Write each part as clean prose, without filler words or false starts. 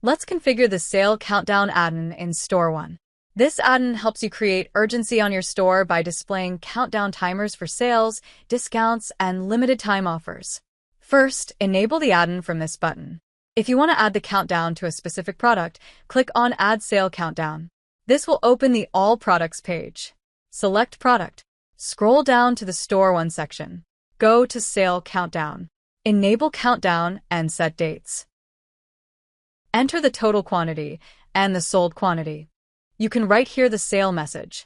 Let's configure the Sale Countdown Addon in Store 1. This addon helps you create urgency on your store by displaying countdown timers for sales, discounts, and limited time offers. First, enable the addon from this button. If you want to add the countdown to a specific product, click on Add Sale Countdown. This will open the All Products page. Select Product. Scroll down to the Store 1 section. Go to Sale Countdown. Enable Countdown and set dates. Enter the total quantity and the sold quantity. You can write here the sale message.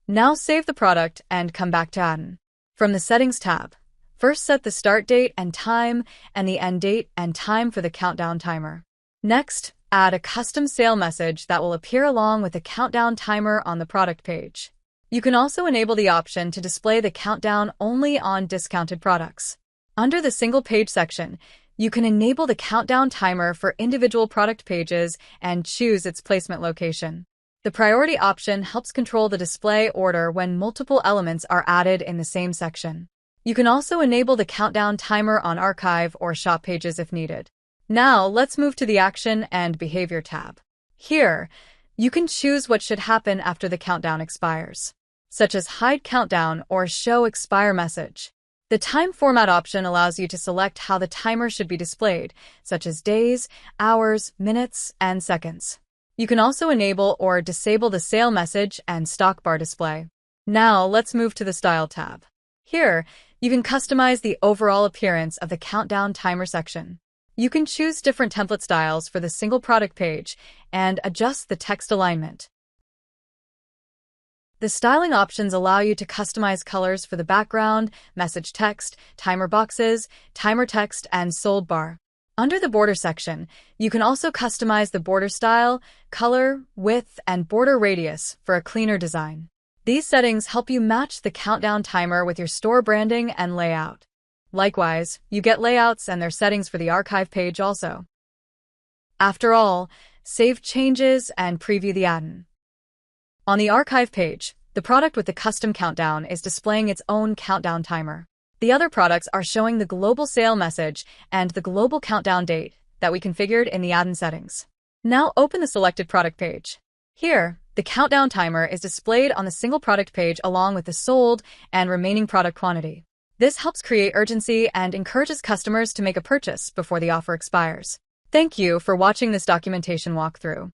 Now save the product and come back to Addon. From the Settings tab, first set the start date and time and the end date and time for the countdown timer. Next, add a custom sale message that will appear along with the countdown timer on the product page. You can also enable the option to display the countdown only on discounted products. Under the Single Page section, you can enable the countdown timer for individual product pages and choose its placement location. The priority option helps control the display order when multiple elements are added in the same section. You can also enable the countdown timer on archive or shop pages if needed. Now, let's move to the Action and Behavior tab. Here, you can choose what should happen after the countdown expires, such as Hide Countdown or Show Expire Message. The Time Format option allows you to select how the timer should be displayed, such as days, hours, minutes, and seconds. You can also enable or disable the sale message and stock bar display. Now, let's move to the Style tab. Here, you can customize the overall appearance of the countdown timer section. You can choose different template styles for the single product page and adjust the text alignment. The styling options allow you to customize colors for the background, message text, timer boxes, timer text, and sold bar. Under the border section, you can also customize the border style, color, width, and border radius for a cleaner design. These settings help you match the countdown timer with your store branding and layout. Likewise, you get layouts and their settings for the archive page also. After all, save changes and preview the addon. On the archive page, the product with the custom countdown is displaying its own countdown timer. The other products are showing the global sale message and the global countdown date that we configured in the addon settings. Now open the selected product page. Here, the countdown timer is displayed on the single product page along with the sold and remaining product quantity. This helps create urgency and encourages customers to make a purchase before the offer expires. Thank you for watching this documentation walkthrough.